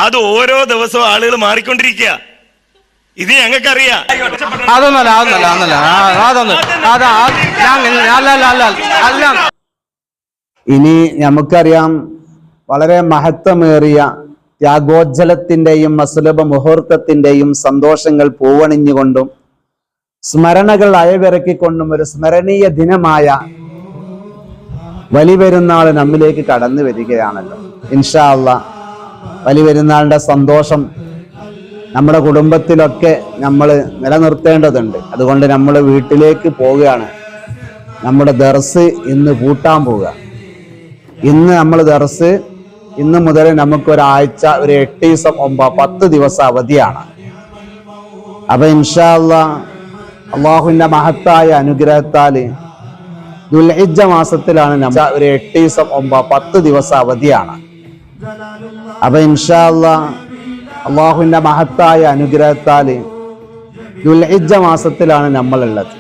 അത് ഓരോ ദിവസവും ആളുകൾ മാറിക്കൊണ്ടിരിക്കുക. ഇത് ഞങ്ങൾക്കറിയാം. ഇനി നമുക്കറിയാം, വളരെ മഹത്വമേറിയ ത്യാഗോജ്ജലത്തിന്റെയും മസുലഭ മുഹൂർത്തത്തിന്റെയും സന്തോഷങ്ങൾ പൂവണിഞ്ഞുകൊണ്ടും സ്മരണകൾ അയവിറക്കിക്കൊണ്ടും ഒരു സ്മരണീയ ദിനമായ വലിപെരുന്നാൾ നമ്മിലേക്ക് കടന്നു വരികയാണല്ലോ. ഇൻഷാ അല്ലാഹ് വലിപെരുന്നാളിന്റെ സന്തോഷം നമ്മുടെ കുടുംബത്തിലൊക്കെ നമ്മൾ നിലനിർത്തേണ്ടതുണ്ട്. അതുകൊണ്ട് നമ്മൾ വീട്ടിലേക്ക് പോവുകയാണ്. നമ്മുടെ ദർസ് ഇന്ന് പൂട്ടാൻ പോവുക. ഇന്ന് നമ്മൾ ദർസ് ഇന്ന് മുതൽ നമുക്കൊരാഴ്ച, ഒരു 8 ദിവസം 10 ദിവസം അവധിയാണ്. അപ്പൊ ഇൻഷാ അല്ലാഹ് അള്ളാഹുവിന്റെ മഹത്തായ അനുഗ്രഹത്താല് ദുൽഹിജ്ജ മാസത്തിലാണ് ഒരു 8 ദിവസം 10 ദിവസം അവധിയാണ്. അപ്പൊ ഇൻഷാ അല്ലാഹ് അള്ളാഹുവിന്റെ മഹത്തായ അനുഗ്രഹത്താല് ദുൽഹിജ്ജ മാസത്തിലാണ് നമ്മളുള്ളത്.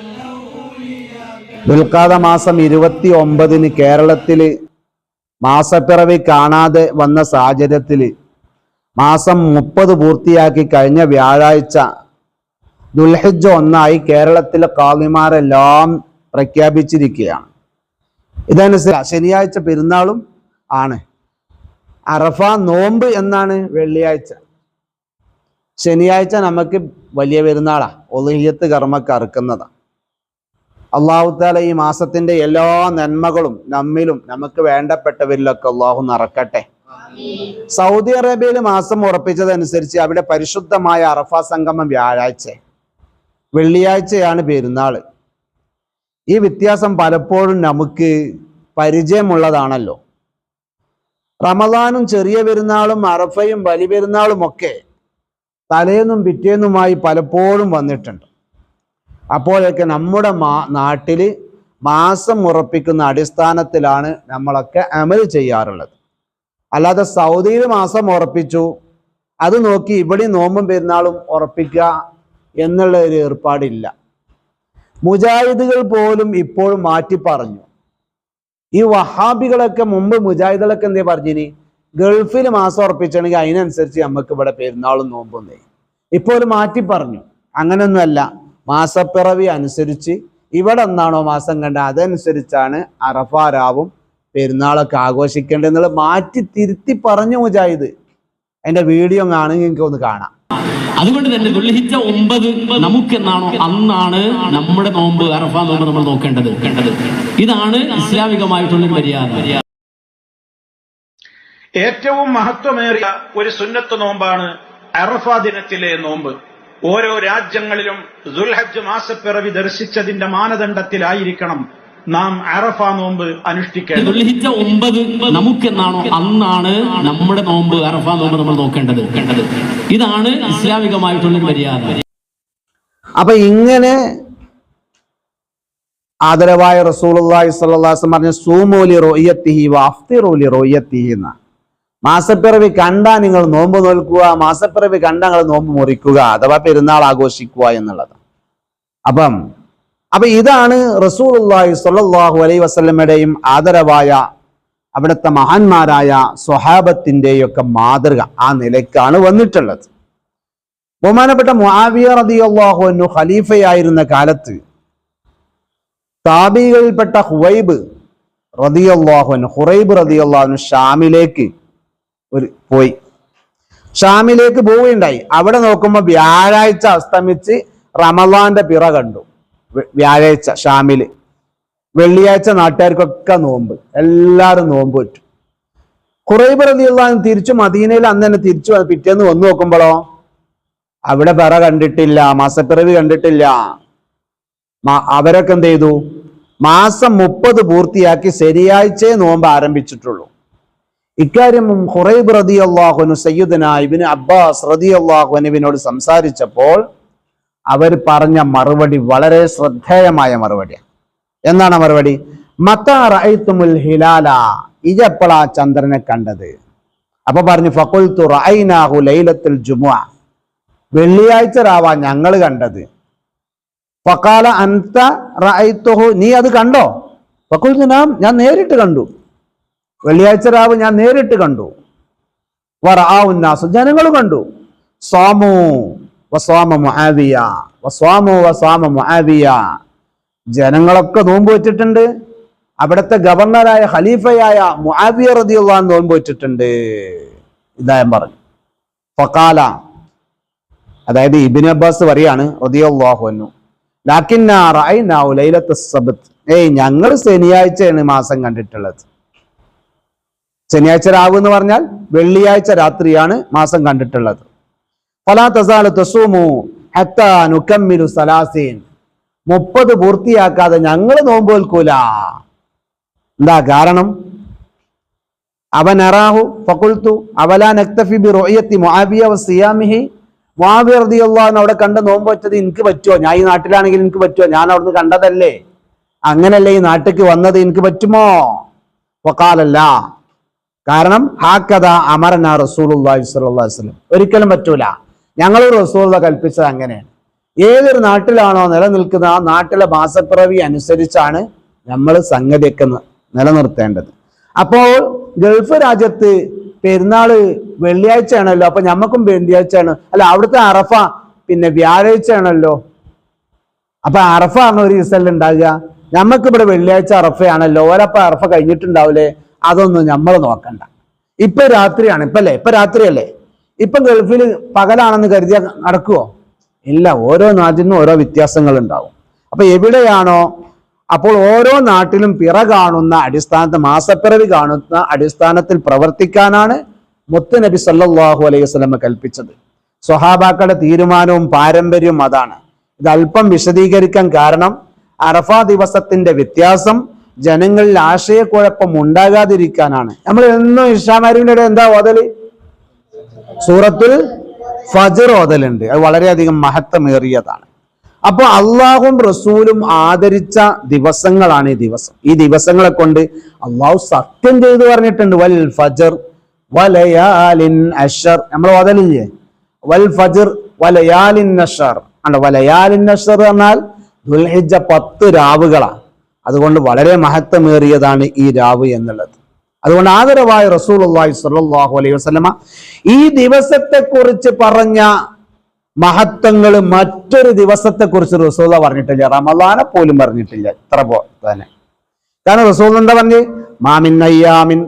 ദുൽഖഅദ മാസം 29 കേരളത്തില് മാസപ്പിറവി കാണാതെ വന്ന സാഹചര്യത്തിൽ മാസം 30 പൂർത്തിയാക്കി കഴിഞ്ഞ വ്യാഴാഴ്ച ദുൽഹിജ്ജ 1 കേരളത്തിലെ ഖാദിമാരെല്ലാം പ്രഖ്യാപിച്ചിരിക്കുകയാണ്. ഇതനുസരിച്ച് ശനിയാഴ്ച പെരുന്നാളും ആണ്. അറഫ നോമ്പ് എന്നാണ് വെള്ളിയാഴ്ച. ശനിയാഴ്ച നമുക്ക് വലിയ പെരുന്നാളാ, ഉളുഹിയ്യത്ത് കർമ്മക്ക് അറുക്കുന്നതാണ്. അള്ളാഹു തആല ഈ മാസത്തിന്റെ എല്ലാ നന്മകളും നമ്മിലും നമുക്ക് വേണ്ടപ്പെട്ടവരിലൊക്കെ അള്ളാഹു നിറക്കട്ടെ. സൗദി അറേബ്യയിൽ മാസം ഉറപ്പിച്ചതനുസരിച്ച് അവിടെ പരിശുദ്ധമായ അറഫ സംഗമം വ്യാഴാഴ്ച, വെള്ളിയാഴ്ചയാണ് പെരുന്നാള്. ഈ വ്യത്യാസം പലപ്പോഴും നമുക്ക് പരിചയമുള്ളതാണല്ലോ. റമദാനും ചെറിയ പെരുന്നാളും അറഫയും വലിയ പെരുന്നാളും ഒക്കെ തലേന്നും പിറ്റേന്നുമായി പലപ്പോഴും വന്നിട്ടുണ്ട്. അപ്പോഴൊക്കെ നമ്മുടെ നാട്ടിൽ മാസം ഉറപ്പിക്കുന്ന അടിസ്ഥാനത്തിലാണ് നമ്മളൊക്കെ അമൽ ചെയ്യാറുള്ളത്. അല്ലാതെ സൗദിയിൽ മാസം ഉറപ്പിച്ചു, അത് നോക്കി ഇവിടെ നോമ്പും പെരുന്നാളും ഉറപ്പിക്കുക എന്നുള്ള ഒരു ഏർപ്പാടില്ല. മുജാഹിദുകൾ പോലും ഇപ്പോഴും മാറ്റി പറഞ്ഞു. ഈ വഹാബികളൊക്കെ മുമ്പ് മുജാഹിദുകളൊക്കെ എന്തേ പറഞ്ഞിനി, ഗൾഫിൽ മാസം ഉറപ്പിച്ചാണെങ്കിൽ അതിനനുസരിച്ച് നമുക്ക് ഇവിടെ പെരുന്നാളും നോമ്പുന്നേ. ഇപ്പോൾ മാറ്റി പറഞ്ഞു. അങ്ങനെയൊന്നുമല്ല, മാസപ്പിറവി അനുസരിച്ച് ഇവിടെ എന്നാണോ മാസം കണ്ട അതനുസരിച്ചാണ് അറഫ രാവും പെരുന്നാളൊക്കെ ആഘോഷിക്കേണ്ടതെന്നുള്ളത് മാറ്റി തിരുത്തി പറഞ്ഞു മുജാഹിദ്. അതിന്റെ വീഡിയോ ആണെങ്കിൽ നിങ്ങൾക്ക് ഒന്ന് കാണാം. അതുകൊണ്ട് തന്നെ ദുൽഹിജ്ജ 9 നമുക്കെന്നാണോ അന്നാണ് നമ്മുടെ നോമ്പ്, അറഫ നോമ്പ് നമ്മൾ നോക്കേണ്ടത്. ഇതാണ് ഇസ്ലാമികമായിട്ടുള്ള മര്യാദ. ഏറ്റവും മഹത്വമേറിയ ഒരു സുന്നത്ത് നോമ്പാണ് അറഫ ദിനത്തിലെ നോമ്പ്. ഓരോ രാജ്യങ്ങളിലും ദുൽഹജ്ജ് മാസപ്പിറവി ദർശിച്ചതിന്റെ മാനദണ്ഡത്തിലായിരിക്കണം നാം അറഫ നോമ്പ് അനുഷ്ഠിക്കേണ്ടത്. ദുൽഹിജ്ജ 9 നമുക്കെന്നാണോ അന്നാണ് നമ്മുടെ നോമ്പ്, അറഫ നോമ്പ് നമ്മൾ നോക്കേണ്ടത്. ഇതാണ് ഇസ്ലാമികമായിട്ടുള്ള മര്യാദ. അപ്പൊ ഇങ്ങനെ ആദരവായ റസൂലുള്ളാഹി സ്വല്ലല്ലാഹു അലൈഹി വസല്ലം പറഞ്ഞ സൂമൂ ലി റുയത്തിഹി വഅഫ്തിറൂ ലി റുയത്തിഹി എന്ന. മാസപ്പിറവി കണ്ടാ നിങ്ങൾ നോമ്പ് നോൽക്കുക, മാസപ്പിറവി കണ്ടാ നിങ്ങൾ നോമ്പ് മുറിക്കുക, അഥവാ പെരുന്നാൾ ആഘോഷിക്കുക എന്നുള്ളത്. അപ്പൊ ഇതാണ് റസൂലുള്ളാഹി സ്വല്ലല്ലാഹു അലൈഹി വസല്ലമയുടെയും ആദരവായ അവിടുത്തെ മഹാന്മാരായ സ്വഹാബത്തിന്റെയൊക്കെ മാതൃക. ആ നിലയ്ക്കാണ് വന്നിട്ടുള്ളത്. ബഹുമാനപ്പെട്ട മുആവിയ റളിയല്ലാഹു അൻഹു ഖലീഫയായിരുന്ന കാലത്ത് താബികളിൽപ്പെട്ട ഹുറൈബ് റളിയല്ലാഹു അൻഹു ഷാമിലേക്ക് പോയി. ഷാമിലേക്ക് പോവുകയുണ്ടായി. അവിടെ നോക്കുമ്പോൾ വ്യാഴാഴ്ച അസ്തമിച്ച് റമളാന്റെ പിറ കണ്ടു. വ്യാഴാഴ്ച ഷാമില്. വെള്ളിയാഴ്ച നാട്ടുകാർക്കൊക്കെ നോമ്പ്, എല്ലാവരും നോമ്പ് പറ്റും. ഖുറൈബ് റളിയല്ലാഹു അൻഹു തിരിച്ചു മദീനയിൽ അന്ന് തന്നെ തിരിച്ചു പിറ്റേന്ന് വന്നു നോക്കുമ്പോഴോ അവിടെ പിറ കണ്ടിട്ടില്ല, മാസപ്പിറവി കണ്ടിട്ടില്ല. അവരൊക്കെ എന്ത് ചെയ്തു, മാസം 30 പൂർത്തിയാക്കി ശനിയാഴ്ചയെ നോമ്പ് ആരംഭിച്ചിട്ടുള്ളൂ. ഇക്കാര്യം ഖുറൈബ് റളിയല്ലാഹു അൻഹു സയ്യിദുനാ ഇബ്നു അബ്ബാസ് റളിയല്ലാഹു അൻഹുവിനോട് സംസാരിച്ചപ്പോൾ അവർ പറഞ്ഞ മറുപടി വളരെ ശ്രദ്ധേയമായ മറുപടിയാണ്. എന്താണ് മറുപടി? മത്താ റഅയ്തുമുൽ ഹിലാല, ഇജപ്പളാ ചന്ദ്രനെ കണ്ടത്? അപ്പൊ പറഞ്ഞു ഫഖുൽതു റഅയ്നാഹു ലൈലത്തുൽ ജുമുഅ, വെള്ളിയാഴ്ച രാവാ ഞങ്ങൾ കണ്ടത്. ഫഖാല അൻത റഅയ്തുഹു, നീ അത് കണ്ടോ? ഫഖുൽതു നാം, ഞാൻ നേരിട്ട് കണ്ടു. വെള്ളിയാഴ്ച രാവ് ഞാൻ നേരിട്ട് കണ്ടു. വറആഉന്നാസ്, ജനങ്ങൾ കണ്ടു. സ്വാമു വസ്വാമ മുആവിയ വസ്വാമു വസ്വാമ മുആവിയ, ജനങ്ങളൊക്കെ നോമ്പ് വെച്ചിട്ടുണ്ട്. അവിടുത്തെ ഗവർണറായ ഖലീഫയായ മുആവിയ റളിയല്ലാഹു അൻഹു നോമ്പ് വെച്ചിട്ടുണ്ട്. ഇദ്ദേഹം പറഞ്ഞു. ഫഖാല, അതായത് ഇബ്നു അബ്ബാസ് പറയാണ് റളിയല്ലാഹു അൻഹു, ലാകിന്നാ റഅയ്നാഹു ലൈലത്തുസ് സബ്ത്, ഞങ്ങൾ ശനിയാഴ്ചയാണ് മാസം കണ്ടിട്ടുള്ളത്. ശനിയാഴ്ച രാവ് എന്ന് പറഞ്ഞാൽ വെള്ളിയാഴ്ച രാത്രിയാണ് മാസം കണ്ടിട്ടുള്ളത്. ഫലാ തസാലു തസൂമു ഹത്താ നുകമ്മിലു സലാസീൻ, 30 പൂർത്തിയാക്കാതെ ഞങ്ങൾ നോമ്പ് നോൽക്കൂല. എന്താ കാരണം? അവനറാഹു ഫഖുൽതു അവലാ നക്തഫി ബിറുഅയത്തി മുആവിയ വസിയാമിഹി, മുആവിയ റളിയല്ലാഹു അൻഹു അവിടെ കണ്ട നോമ്പ് വെച്ചത് എനിക്ക് പറ്റുമോ? ഞാൻ ഈ നാട്ടിലാണെങ്കിൽ എനിക്ക് പറ്റുമോ? ഞാൻ അവിടുന്ന് കണ്ടതല്ലേ, അങ്ങനല്ലേ ഈ നാട്ടിലേക്ക് വന്നത്, എനിക്ക് പറ്റുമോ? ഫഖാലല്ല, കാരണം ഹാക്കദ അമറനാ റസൂലുള്ളാഹി സ്വല്ലല്ലാഹു അലൈഹി വസല്ലം, ഒരിക്കലും പറ്റൂല, ഞങ്ങൾ റസൂലുള്ളാഹി കൽപ്പിച്ചത് അങ്ങനെയാണ്. ഏതൊരു നാട്ടിലാണോ നിലനിൽക്കുന്ന ആ നാട്ടിലെ മാസപ്പിറവി അനുസരിച്ചാണ് നമ്മൾ സംഗതിയൊക്കെ നിലനിർത്തേണ്ടത്. അപ്പോൾ ഗൾഫ് രാജ്യത്ത് പെരുന്നാള് വെള്ളിയാഴ്ച ആണല്ലോ, അപ്പൊ ഞമ്മക്കും വെള്ളിയാഴ്ചയാണ്. അല്ല, അവിടുത്തെ അറഫ പിന്നെ വ്യാഴാഴ്ച ആണല്ലോ, അപ്പൊ അറഫ ആണ് ഒരു ദിവസം ഉണ്ടാകുക. ഞമ്മക്ക് ഇവിടെ വെള്ളിയാഴ്ച അറഫയാണല്ലോ, ഓരപ്പ അറഫ കഴിഞ്ഞിട്ടുണ്ടാവില്ലേ, അതൊന്നും നമ്മൾ നോക്കണ്ട. ഇപ്പൊ രാത്രിയാണ്, ഇപ്പൊ രാത്രിയല്ലേ, ഇപ്പം ഗൾഫിൽ പകലാണെന്ന് കരുതിയാൽ നടക്കുവോ? ഇല്ല, ഓരോ നാട്ടിനും ഓരോ വ്യത്യാസങ്ങൾ ഉണ്ടാവും. അപ്പൊ എവിടെയാണോ, അപ്പോൾ ഓരോ നാട്ടിലും പിറ കാണുന്ന അടിസ്ഥാനത്തിൽ, മാസപ്പിറവി കാണുന്ന അടിസ്ഥാനത്തിൽ പ്രവർത്തിക്കാനാണ് മുത്ത് നബി സല്ലല്ലാഹു അലൈഹി വസല്ലം കൽപ്പിച്ചത്. സ്വഹാബാക്കളുടെ തീരുമാനവും പാരമ്പര്യവും അതാണ്. ഇത് അല്പം വിശദീകരിക്കാൻ കാരണം, അറഫ ദിവസത്തിന്റെ വ്യത്യാസം ജനങ്ങളിൽ ആശയക്കുഴപ്പം ഉണ്ടാകാതിരിക്കാനാണ്. നമ്മൾ എന്നും ഇഷാമാരിയുടെ എന്താ ഓതല്? സൂറത്തുൽ ഫജ്ർ ഓതലുണ്ട്. അത് വളരെയധികം മഹത്വമേറിയതാണ്. അപ്പൊ അള്ളാഹും റസൂലും ആദരിച്ച ദിവസങ്ങളാണ് ഈ ദിവസം. ഈ ദിവസങ്ങളെ കൊണ്ട് അള്ളാഹു സത്യം ചെയ്തു പറഞ്ഞിട്ടുണ്ട്. വൽ ഫജ്ർ വലയാലിൻ അശ്ർ, നമ്മൾ ഓതലില്ലേ? വൽ ഫജ്ർ വലയാലിൻ അശ്ർ. വലയാലിൻ അശ്ർ എന്നാൽ ദുൽഹിജ്ജ 10 രാവുകളാണ്. അതുകൊണ്ട് വളരെ മഹത്വമേറിയതാണ് ഈ രാവ് എന്നുള്ളത്. അതുകൊണ്ട് ആദരവായ റസൂലുള്ളാഹി സ്വല്ലല്ലാഹു അലൈഹി വസല്ലമ ഈ ദിവസത്തെ കുറിച്ച് പറഞ്ഞ മഹത്വങ്ങൾ മറ്റൊരു ദിവസത്തെ കുറിച്ച് റസൂല പറഞ്ഞിട്ടില്ല. റമളാനെ പോലും പറഞ്ഞിട്ടില്ല. ഇത്ര തന്നെ. കാരണം റസൂൽ എന്താ പറഞ്ഞ്? മാമിൻ അയ്യാമിൻ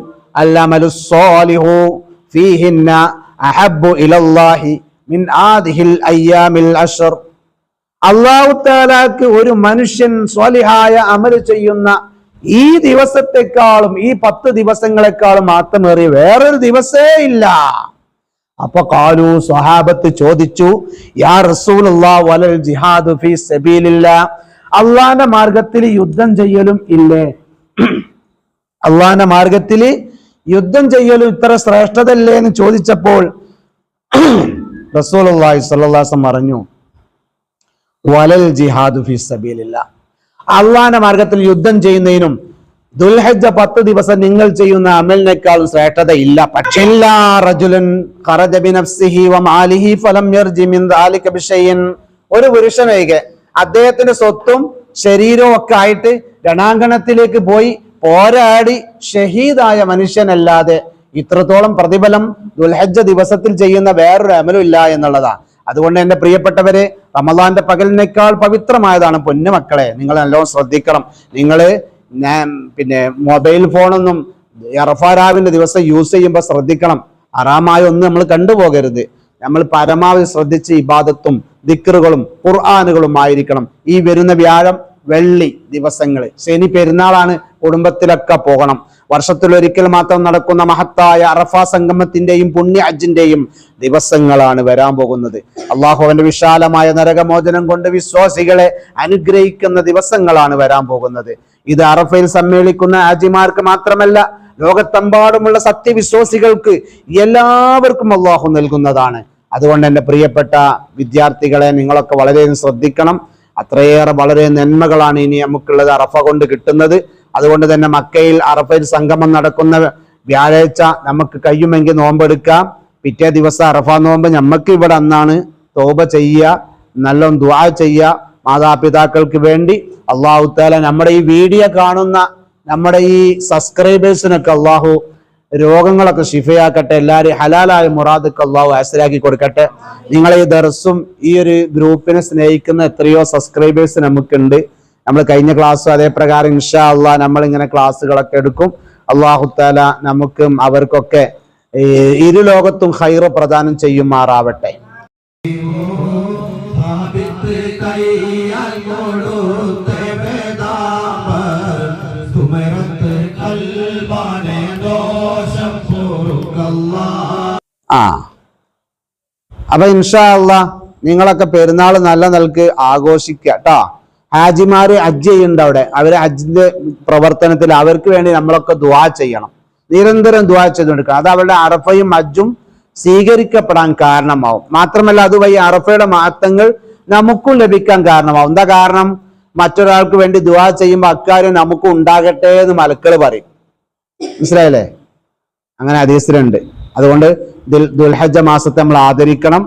അൽഅമലുസ് സ്വാലിഹു ഫീഹിന്ന അഹബ്ബു ഇലല്ലാഹി മിൻ ആദിഹിൽ അയ്യാമിൽ അശ്ർ. അല്ലാഹു തആലക്ക് ഒരു മനുഷ്യൻ സ്വാലിഹായ അമൽ ചെയ്യുന്ന ഈ ദിവസത്തെക്കാളും, ഈ 10 ദിവസങ്ങളെക്കാളും മാത്രമേറിയ വേറൊരു ദിവസേ ഇല്ല. അപ്പൊ ഖാലു, സ്വഹാബത്ത് ചോദിച്ചു, യാ റസൂലുള്ളാഹ് വലൽ ജിഹാദു ഫീ സബീലില്ലാഹ്, അള്ളാന്റെ മാർഗത്തിൽ യുദ്ധം ചെയ്യലും ഇല്ലേ? അള്ളാന്റെ മാർഗത്തിൽ യുദ്ധം ചെയ്യലും ഇത്ര ശ്രേഷ്ഠതല്ലേ എന്ന് ചോദിച്ചപ്പോൾ റസൂലുള്ളാഹി സ്വല്ലല്ലാഹു അലൈഹി വസല്ലം പറഞ്ഞു, വലൽ ജിഹാദു ഫീ സബീലില്ലാഹ്, അള്ളാന്റെ മാർഗത്തിൽ യുദ്ധം ചെയ്യുന്നതിനും ദുൽഹജ്ജ 10 ദിവസം നിങ്ങൾ ചെയ്യുന്ന അമലിനേക്കാളും ശ്രേഷ്ഠത ഇല്ല. പക്ഷേ ഒരു പുരുഷനൊഴികെ അദ്ദേഹത്തിന്റെ സ്വത്തും ശരീരവും ഒക്കെ ആയിട്ട് രണാങ്കണത്തിലേക്ക് പോയി പോരാടി ഷഹീദായ മനുഷ്യനല്ലാതെ ഇത്രത്തോളം പ്രതിഫലം ദുൽഹജ്ജ ദിവസത്തിൽ ചെയ്യുന്ന വേറൊരു അമലും ഇല്ല എന്നുള്ളതാണ്. അതുകൊണ്ട് എന്റെ പ്രിയപ്പെട്ടവരെ, റമളാന്റെ പകലിനേക്കാൾ പവിത്രമായതാണ് പൊന്നുമക്കളെ. നിങ്ങൾ നല്ലോണം ശ്രദ്ധിക്കണം. നിങ്ങൾ പിന്നെ മൊബൈൽ ഫോണൊന്നും അറഫാരാവിന്റെ ദിവസം യൂസ് ചെയ്യുമ്പോൾ ശ്രദ്ധിക്കണം. ഹറാമായ ഒന്നും നമ്മൾ കണ്ടുപോകരുത്. നമ്മൾ പരമാവധി ശ്രദ്ധിച്ച് ഇബാദത്തും ദിക്റുകളും ഖുർആനുകളും ആയിരിക്കണം. ഈ വരുന്ന വ്യാഴം വെള്ളി ദിവസങ്ങൾ, ശനി പെരുന്നാളാണ്, കുടുംബത്തിലൊക്കെ പോകണം. വർഷത്തിലൊരിക്കൽ മാത്രം നടക്കുന്ന മഹത്തായ അറഫ സംഗമത്തിന്റെയും പുണ്യ ഹജ്ജിന്റെയും ദിവസങ്ങളാണ് വരാൻ പോകുന്നത്. അള്ളാഹു അവന്റെ വിശാലമായ നരകമോചനം കൊണ്ട് വിശ്വാസികളെ അനുഗ്രഹിക്കുന്ന ദിവസങ്ങളാണ് വരാൻ പോകുന്നത്. ഇത് അറഫയിൽ സമ്മേളിക്കുന്ന ഹാജിമാർക്ക് മാത്രമല്ല, ലോകത്തെമ്പാടുമുള്ള സത്യവിശ്വാസികൾക്ക് എല്ലാവർക്കും അള്ളാഹു നൽകുന്നതാണ്. അതുകൊണ്ട് എൻ്റെ പ്രിയപ്പെട്ട വിദ്യാർത്ഥികളെ, നിങ്ങളൊക്കെ വളരെയധികം ശ്രദ്ധിക്കണം. അത്രയേറെ വളരെ നന്മകളാണ് ഇനി നമുക്കുള്ളത് അറഫ കൊണ്ട് കിട്ടുന്നത്. അതുകൊണ്ട് തന്നെ മക്കയിൽ അറഫയിൽ സംഗമം നടക്കുന്ന വ്യാഴാഴ്ച നമുക്ക് കഴിയുമെങ്കിൽ നോമ്പെടുക്കാം. പിറ്റേ ദിവസം അറഫ നോമ്പ് നമുക്ക് ഇവിടെ അന്നാണ്. തൗബ ചെയ്യുക, നല്ലോണം ദുആ ചെയ്യുക മാതാപിതാക്കൾക്ക് വേണ്ടി. അല്ലാഹു തആല നമ്മുടെ ഈ വീഡിയോ കാണുന്ന നമ്മുടെ ഈ സബ്സ്ക്രൈബേഴ്സിനൊക്കെ അല്ലാഹു രോഗങ്ങളൊക്കെ ശിഫയാക്കട്ടെ. എല്ലാവരും ഹലാലായ മുറാദൊക്കെ അള്ളാഹു ഹാസിലാക്കി കൊടുക്കട്ടെ. നിങ്ങളെ ഈ ദർസും ഈ ഒരു ഗ്രൂപ്പിനെ സ്നേഹിക്കുന്ന എത്രയോ സബ്സ്ക്രൈബേഴ്സ് നമുക്കുണ്ട്. നമ്മൾ കഴിഞ്ഞ ക്ലാസ്സും അതേ പ്രകാരം ഇൻഷാ അള്ളാഹ് നമ്മളിങ്ങനെ ക്ലാസ്സുകളൊക്കെ എടുക്കും. അള്ളാഹു തആല നമുക്കും അവർക്കൊക്കെ ഇരു ലോകത്തും ഖൈറ് പ്രദാനം ചെയ്യുമാറാവട്ടെ. അപ്പൊ ഇൻഷാ അള്ളാഹ് നിങ്ങളൊക്കെ പെരുന്നാൾ നല്ല നിലക്ക് ആഘോഷിക്കുക കേട്ടോ. ഹാജിമാര് ഹജ്ജ് ചെയ്യുന്നുണ്ട് അവിടെ, അവര് ഹജ്ജിന്റെ പ്രവർത്തനത്തിൽ അവർക്ക് വേണ്ടി നമ്മളൊക്കെ ദുആ ചെയ്യണം, നിരന്തരം ദുആ ചെയ്തുകൊണ്ടിരിക്കണം. അത് അവരുടെ അറഫയും ഹജ്ജും സ്വീകരിക്കപ്പെടാൻ കാരണമാവും. മാത്രമല്ല അതുവഴി അറഫയുടെ മഹത്വങ്ങൾ നമുക്കും ലഭിക്കാൻ കാരണമാവും. എന്താ കാരണം? മറ്റൊരാൾക്ക് വേണ്ടി ദുആ ചെയ്യുമ്പോൾ അക്കാര്യം നമുക്കും ഉണ്ടാകട്ടെ എന്ന് മലക്കൾ പറയും. മനസ്സിലായില്ലേ? അങ്ങനെ ഹദീസിലുണ്ട്. അതുകൊണ്ട് ദുൽഹജ്ജ മാസത്തെ നമ്മൾ ആദരിക്കണം.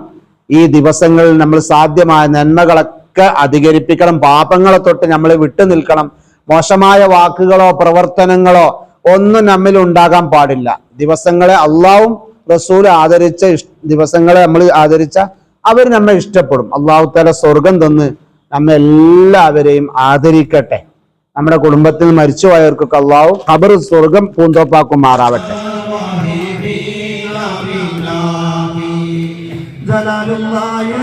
ഈ ദിവസങ്ങളിൽ നമ്മൾ സാധ്യമായ നന്മകളൊക്കെ അധികരിപ്പിക്കണം. പാപങ്ങളെ തൊട്ട് നമ്മൾ വിട്ടു നിൽക്കണം. മോശമായ വാക്കുകളോ പ്രവർത്തനങ്ങളോ ഒന്നും നമ്മിൽ ഉണ്ടാകാൻ പാടില്ല. ദിവസങ്ങളെ അള്ളാഹും റസൂൽ ആദരിച്ച ദിവസങ്ങളെ നമ്മൾ ആദരിച്ച അവർ നമ്മെ ഇഷ്ടപ്പെടും. അള്ളാഹു തആല സ്വർഗം തന്ന് നമ്മെ എല്ലാവരെയും ആദരിക്കട്ടെ. നമ്മുടെ കുടുംബത്തിൽ മരിച്ചുപോയവർക്കൊക്കെ അള്ളാഹു ഖബർ സ്വർഗം പൂന്തോപ്പാക്കുമാറാവട്ടെ. ജലാലുല്ലാഹി